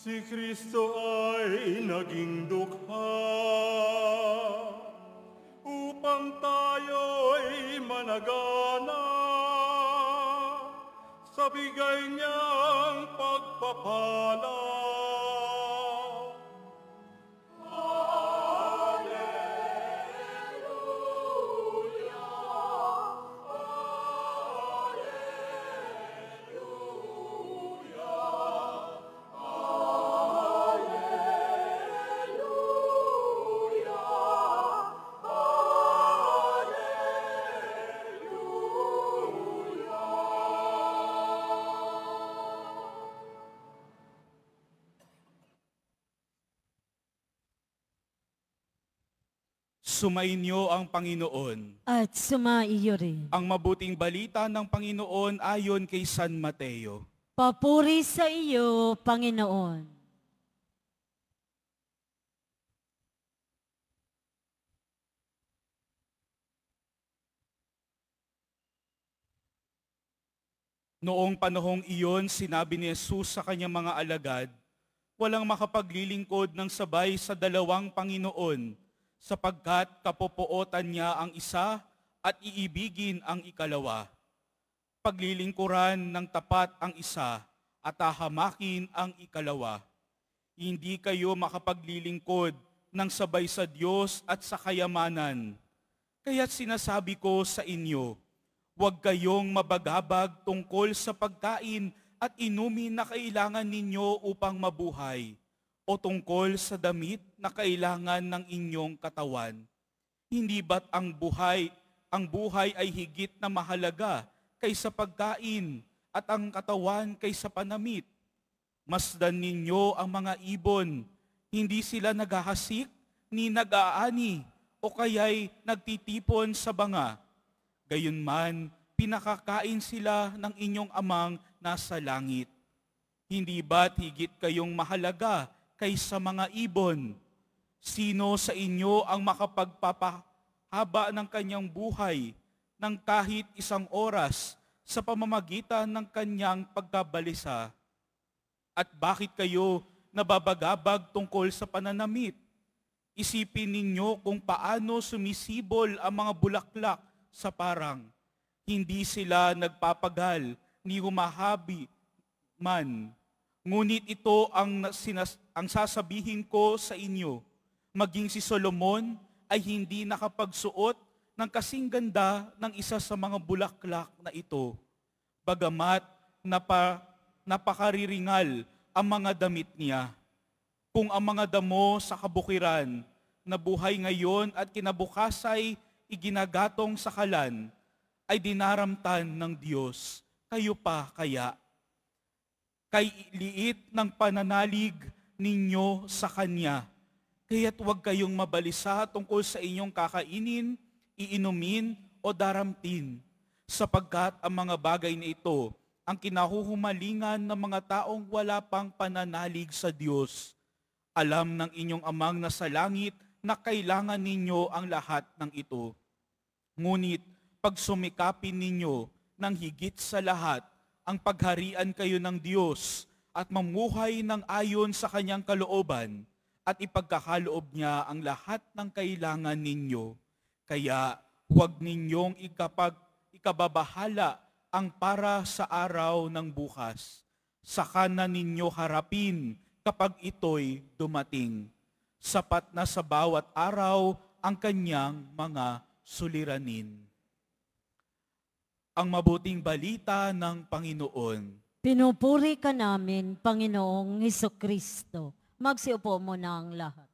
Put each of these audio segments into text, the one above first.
Si Kristo ay naging dukha upang tayo'y managana sa bigay niyang pagpapala. Sumainyo ang Panginoon. At sumaiyo rin. Ang mabuting balita ng Panginoon ayon kay San Mateo. Papuri sa iyo, Panginoon. Noong panahong iyon, sinabi ni Jesus sa kanyang mga alagad, walang makapaglilingkod ng sabay sa dalawang Panginoon, sapagkat kapopootan niya ang isa at iibigin ang ikalawa. Paglilingkuran ng tapat ang isa at hahamakin ang ikalawa. Hindi kayo makapaglilingkod ng sabay sa Diyos at sa kayamanan. Kaya't sinasabi ko sa inyo, huwag kayong mabagabag tungkol sa pagkain at inumin na kailangan ninyo upang mabuhay, o tungkol sa damit na kailangan ng inyong katawan. Hindi ba't ang buhay ay higit na mahalaga kaysa pagkain at ang katawan kaysa panamit? Masdan ninyo ang mga ibon, hindi sila naghahasik ni nag-aani o kaya'y nagtitipon sa banga. Gayunman, pinakakain sila ng inyong amang nasa langit. Hindi ba't higit kayong mahalaga kaysa mga ibon? Sino sa inyo ang makapagpapahaba ng kanyang buhay ng kahit isang oras sa pamamagitan ng kanyang pagkabalisa? At bakit kayo nababagabag tungkol sa pananamit? Isipin ninyo kung paano sumisibol ang mga bulaklak sa parang. Hindi sila nagpapagal ni humahabi man. Ngunit ito ang sasabihin ko sa inyo, maging si Solomon ay hindi nakapagsuot ng kasing ganda ng isa sa mga bulaklak na ito. Bagamat napakariringal ang mga damit niya. Kung ang mga damo sa kabukiran na buhay ngayon at kinabukasay iginagatong sa kalan, ay dinaramtan ng Diyos, kayo pa kaya? Kay liit ng pananalig ninyo sa Kanya, kaya't huwag kayong mabalisa tungkol sa inyong kakainin, iinumin o daramtin, sapagkat ang mga bagay na ito ang kinahuhumalingan ng mga taong wala pang pananalig sa Diyos. Alam ng inyong amang nasa langit na kailangan ninyo ang lahat ng ito. Ngunit pag sumikapin ninyo ng higit sa lahat ang pagharian kayo ng Diyos at mamuhay ng ayon sa kanyang kalooban at ipagkakaloob niya ang lahat ng kailangan ninyo. Kaya huwag ninyong ikababahala ang para sa araw ng bukas. Saka na ninyo harapin kapag ito'y dumating. Sapat na sa bawat araw ang kanyang mga suliranin. Ang mabuting balita ng Panginoon. Pinupuri ka namin, Panginoong Hesukristo. Magsiupo mo na ang lahat.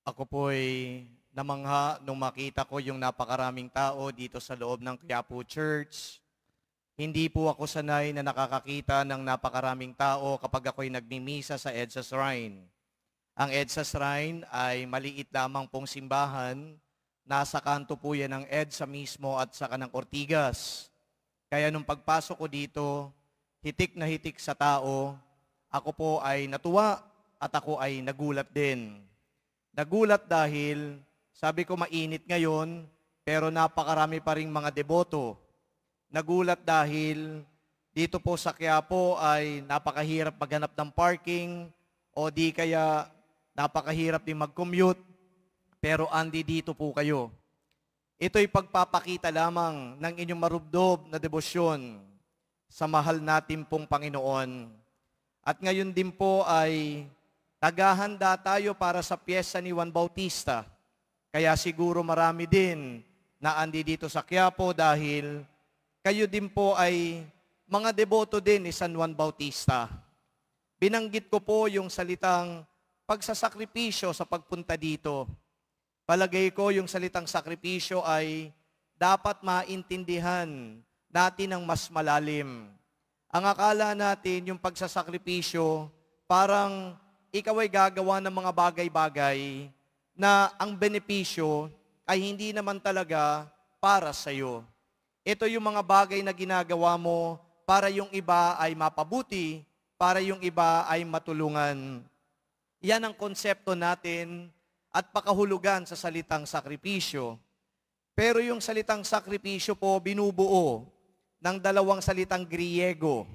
Ako po'y namangha nung makita ko yung napakaraming tao dito sa loob ng Quiapo Church. Hindi po ako sanay na nakakakita ng napakaraming tao kapag ako'y nagmimisa sa EDSA Shrine. Ang EDSA Shrine ay maliit lamang pong simbahan. Nasa kanto po yan ng EDSA mismo at saka ng Ortigas. Kaya nung pagpasok ko dito, hitik na hitik sa tao, ako po ay natuwa at ako ay nagulat din. Nagulat dahil Sabi ko mainit ngayon, pero napakarami pa ring mga deboto. Nagulat dahil dito po sa Quiapo ay napakahirap maghanap ng parking o di kaya napakahirap din mag-commute, pero andi dito po kayo. Ito'y pagpapakita lamang ng inyong marubdob na debosyon sa mahal natin pong Panginoon. At ngayon din po ay naghahanda tayo para sa piyesta ni Juan Bautista. Kaya siguro marami din na andi dito sa Quiapo dahil kayo din po ay mga deboto din ni San Juan Bautista. Binanggit ko po yung salitang pagsasakripisyo sa pagpunta dito. Palagay ko yung salitang sakripisyo ay dapat maintindihan natin ng mas malalim. Ang akala natin yung pagsasakripisyo, parang ikaw ay gagawa ng mga bagay-bagay na ang benepisyo ay hindi naman talaga para sa iyo. Ito yung mga bagay na ginagawa mo para yung iba ay mapabuti, para yung iba ay matulungan. Yan ang konsepto natin at pakahulugan sa salitang sakripisyo. Pero yung salitang sakripisyo po binubuo ng dalawang salitang Griego.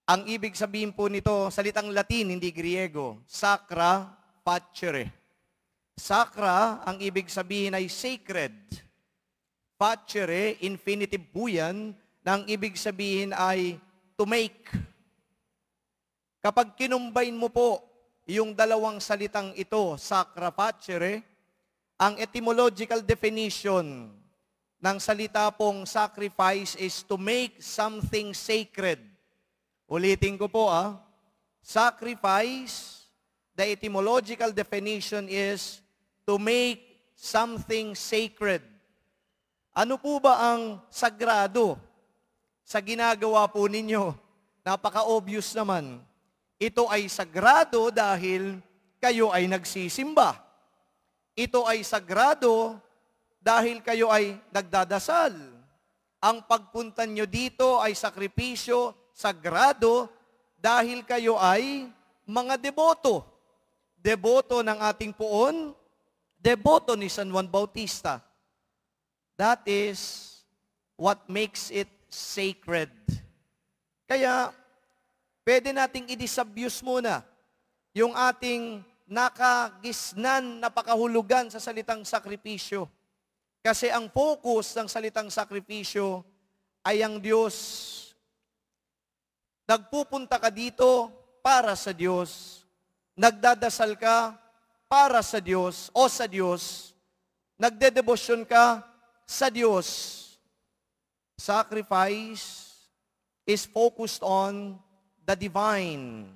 Ang ibig sabihin po nito, salitang Latin, hindi Griego, sacra facere. Sacra, ang ibig sabihin ay sacred. Facere, infinitive po yan, na ang ibig sabihin ay to make. Kapag kinumbine mo po yung dalawang salitang ito, sacra facere, ang etymological definition ng salita pong sacrifice is to make something sacred. Ulitin ko po sacrifice, the etymological definition is to make something sacred. Ano po ba ang sagrado sa ginagawa po ninyo? Napaka-obvious naman. Ito ay sagrado dahil kayo ay nagsisimba. Ito ay sagrado dahil kayo ay nagdadasal. Ang pagpunta nyo dito ay sakripisyo, sagrado, dahil kayo ay mga deboto. Deboto ng ating Poon, deboto ni San Juan Bautista. That is what makes it sacred. Kaya, pwede nating i-disabuse muna yung ating nakagisnan na pakahulugan sa salitang sakripisyo. Kasi ang focus ng salitang sakripisyo ay ang Diyos. Nagpupunta ka dito para sa Diyos. Nagdadasal ka para sa Diyos o sa Diyos. Nagdedebosyon ka sa Diyos. Sacrifice is focused on the divine.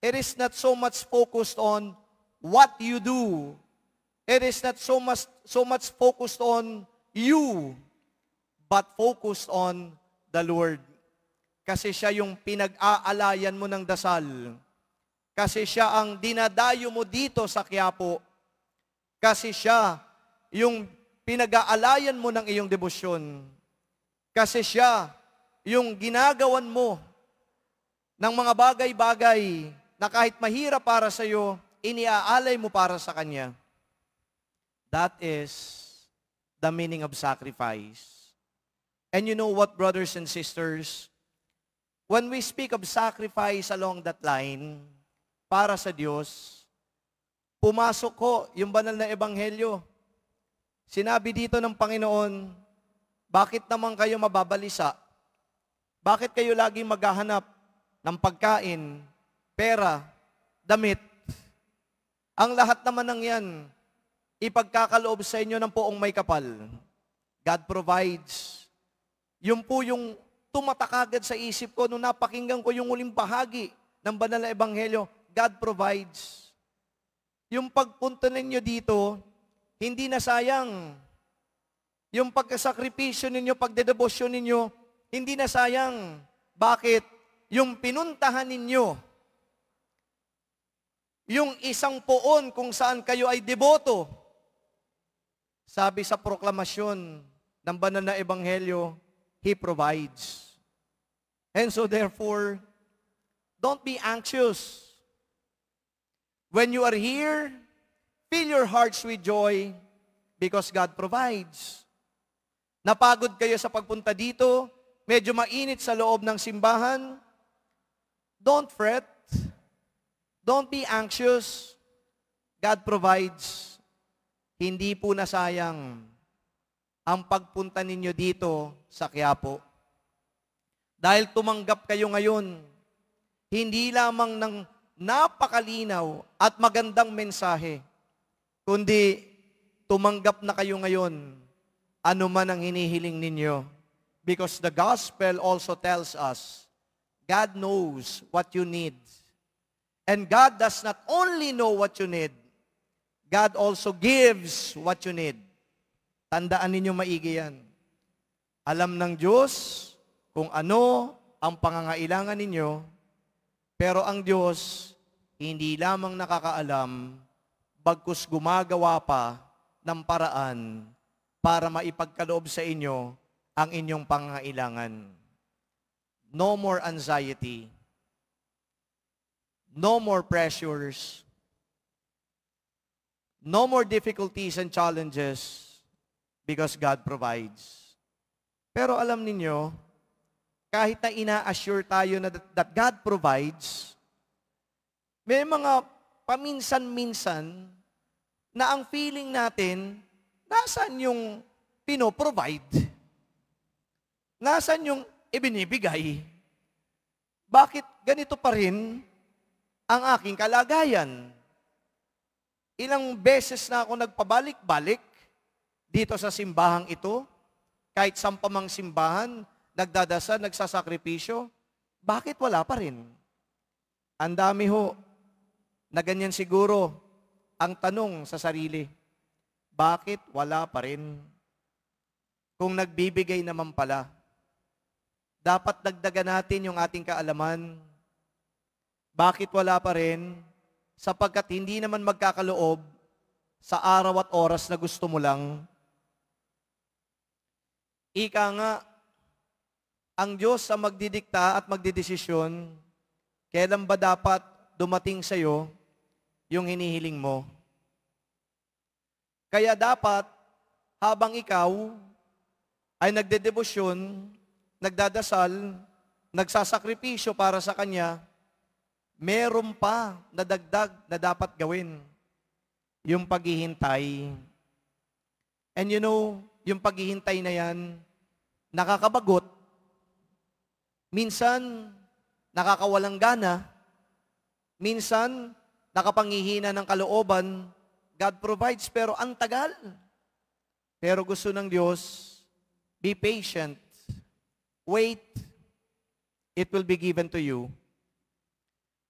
It is not so much focused on what you do. It is not so much focused on you, but focused on the Lord. Kasi siya yung pinag-aalayan mo ng dasal. Kasi siya ang dinadayo mo dito sa Quiapo. Kasi siya yung pinag-aalayan mo ng iyong debosyon. Kasi siya yung ginagawan mo ng mga bagay-bagay na kahit mahirap para sa iyo, iniaalay mo para sa Kanya. That is the meaning of sacrifice. And you know what, brothers and sisters? When we speak of sacrifice along that line, para sa Diyos, pumasok ko yung banal na ebanghelyo. Sinabi dito ng Panginoon, bakit naman kayo mababalisa? Bakit kayo laging maghahanap ng pagkain, pera, damit? Ang lahat naman ng yan, ipagkakaloob sa inyo ng poong may kapal. God provides. Yun po yung tumatakagad sa isip ko nung napakinggan ko yung uling bahagi ng banal na ebanghelyo. God provides. Yung pagpunta ninyo dito, hindi na sayang. Yung pagkasakripisyo ninyo, pagdedebosyon ninyo, hindi na sayang. Bakit? Yung pinuntahan ninyo, yung isang poon kung saan kayo ay deboto, sabi sa proklamasyon ng banal na ebanghelyo, He provides. And so therefore, don't be anxious. When you are here, Fill your hearts with joy because God provides. Napagod kayo sa pagpunta dito, medyo mainit sa loob ng simbahan, don't fret. Don't be anxious. God provides. Hindi po nasayang ang pagpunta ninyo dito sa Quiapo. Dahil tumanggap kayo ngayon, hindi lamang ng napakalinaw at magandang mensahe, kundi tumanggap na kayo ngayon, ano man ang hinihiling ninyo. Because the gospel also tells us, God knows what you need. And God does not only know what you need, God also gives what you need. Tandaan ninyo maigi yan. Alam ng Diyos kung ano ang pangangailangan ninyo, pero ang Diyos hindi lamang nakakaalam, bagkus gumagawa pa ng paraan para maipagkaloob sa inyo ang inyong pangangailangan. No more anxiety. No more pressures. No more difficulties and challenges because God provides. Pero alam ninyo, kahit na ina-assure tayo na that God provides, may mga paminsan-minsan na ang feeling natin, nasaan yung pino-provide? Nasaan yung ibinibigay? Bakit ganito pa rin ang aking kalagayan? Ilang beses na ako nagpabalik-balik dito sa simbahang ito, kahit sampamang simbahan, nagdadasal, nagsasakripisyo, bakit wala pa rin? Ang dami ho, na ganyan siguro ang tanong sa sarili, bakit wala pa rin? Kung nagbibigay naman pala, dapat dagdagan natin yung ating kaalaman. Bakit wala pa rin? Sapagkat hindi naman magkakaloob sa araw at oras na gusto mo lang. Ika nga, ang Diyos ang magdidikta at magdidesisyon, kailan ba dapat dumating sa iyo yung hinihiling mo. Kaya dapat, habang ikaw ay nagdedebosyon, nagdadasal, nagsasakripisyo para sa Kanya, meron pa na dagdag na dapat gawin. Yung paghihintay. And you know, yung paghihintay na yan, nakakabagot. Minsan, nakakawalang gana. Minsan, nakapangihina ng kalooban. God provides, pero ang tagal. Pero gusto ng Diyos, be patient. Wait. It will be given to you.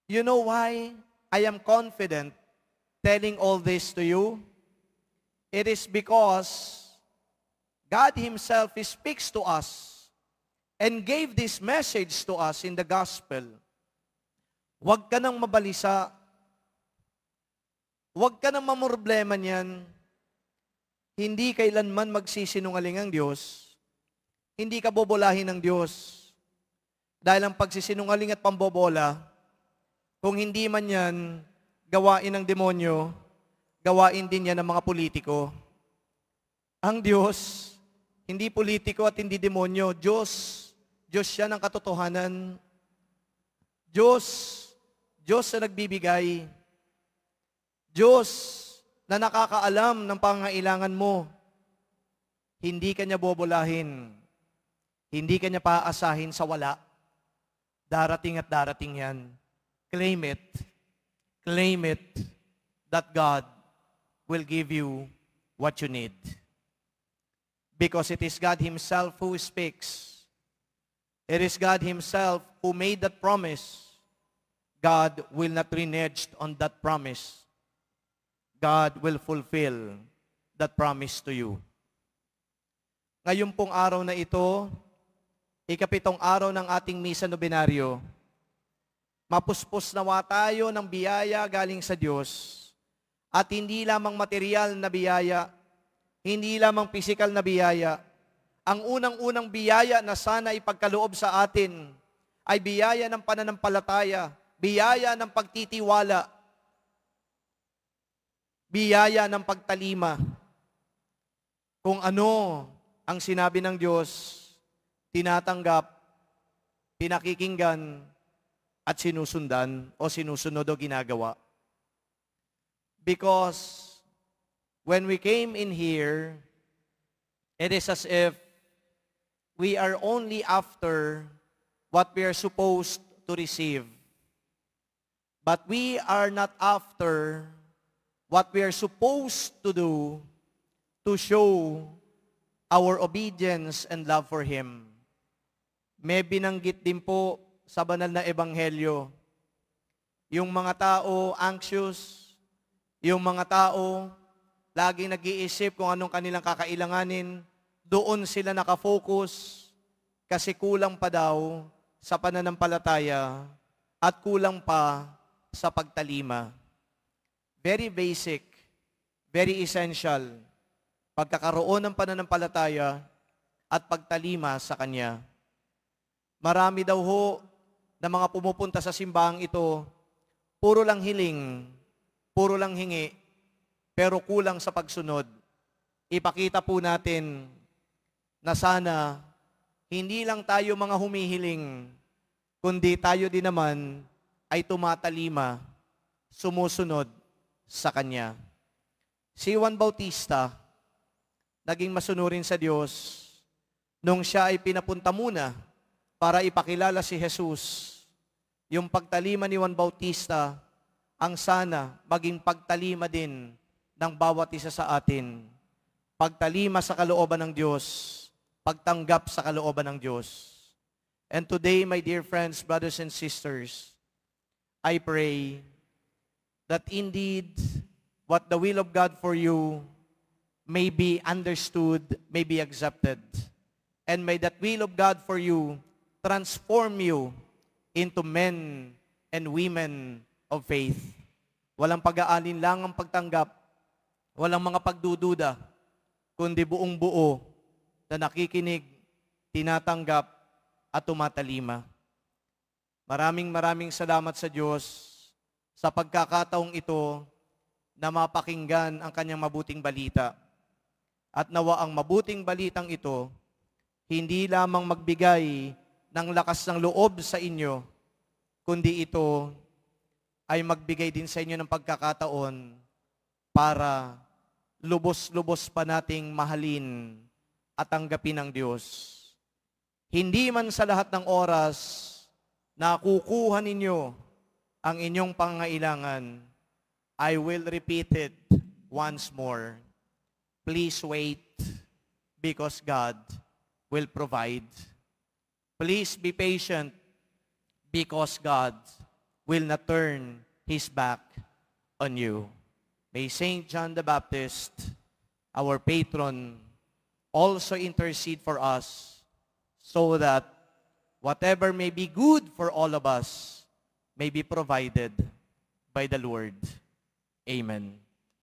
You know why I am confident telling all this to you? It is because God Himself speaks to us and gave this message to us in the gospel. Huwag ka nang mabalisa. Huwag ka nang mamroblema niyan. Hindi kailanman magsisinungaling ang Diyos. Hindi ka bobolahin ng Diyos. Dahil ang pagsisinungaling at pambobola, kung hindi man yan gawain ng demonyo, gawain din yan ng mga politiko. Ang Diyos, hindi politiko at hindi demonyo. Diyos siya ng katotohanan. Diyos na nagbibigay. Diyos na nakakaalam ng pangangailangan mo. Hindi ka niya bobolahin. Hindi ka niya paaasahin sa wala. Darating at darating yan. Claim it. Claim it that God will give you what you need. Because it is God Himself who speaks. It is God Himself who made that promise. God will not renege on that promise. God will fulfill that promise to you. Ngayon pong araw na ito, ikapitong araw ng ating misa nobenaryo, mapuspos nawa tayo ng biyaya galing sa Diyos. At hindi lamang material na biyaya, hindi lamang physical na biyaya. Ang unang-unang biyaya na sana ipagkaloob sa atin ay biyaya ng pananampalataya, biyaya ng pagtitiwala. biyaya ng pagtalima. Kung ano ang sinabi ng Diyos, tinatanggap, pinakikinggan, at sinusundan o sinusunod o ginagawa. Because when we came in here, it is as if we are only after what we are supposed to receive. But we are not after what we are supposed to do to show our obedience and love for Him. May binanggit din po sa banal na ebanghelyo, yung mga tao anxious, yung mga tao laging nag-iisip kung anong kanilang kakailanganin, doon sila nakafocus kasi kulang pa daw sa pananampalataya at kulang pa sa pagtalima. Very basic, very essential, pagkakaroon ng pananampalataya at pagtalima sa Kanya. Marami daw ho na mga pumupunta sa simbahang ito, puro lang hiling, puro lang hingi, pero kulang sa pagsunod. Ipakita po natin na sana hindi lang tayo mga humihiling, kundi tayo din naman ay tumatalima, sumusunod sa Kanya. Si Juan Bautista, naging masunurin sa Diyos nung siya ay pinapunta muna para ipakilala si Jesus. Yung pagtalima ni Juan Bautista, ang sana maging pagtalima din ng bawat isa sa atin. Pagtalima sa kalooban ng Diyos, pagtanggap sa kalooban ng Diyos. And today, my dear friends, brothers and sisters, I pray that indeed what the will of God for you may be understood, may be accepted. And may that will of God for you transform you into men and women of faith. Walang pag-aalin lang ang pagtanggap, walang mga pagdududa, kundi buong buo na nakikinig, tinatanggap, at tumatalima. Maraming salamat sa Diyos sa pagkakataong ito na mapakinggan ang Kanyang mabuting balita. At nawa ang mabuting balitang ito, hindi lamang magbigay ng lakas ng loob sa inyo, kundi ito ay magbigay din sa inyo ng pagkakataon para lubos-lubos pa nating mahalin at tanggapin ng Diyos. Hindi man sa lahat ng oras na kukuha ninyo ang inyong pangailangan, I will repeat it once more. Please wait because God will provide. Please be patient because God will not turn His back on you. May Saint John the Baptist, our patron, also intercede for us so that whatever may be good for all of us may be provided by the Lord. Amen.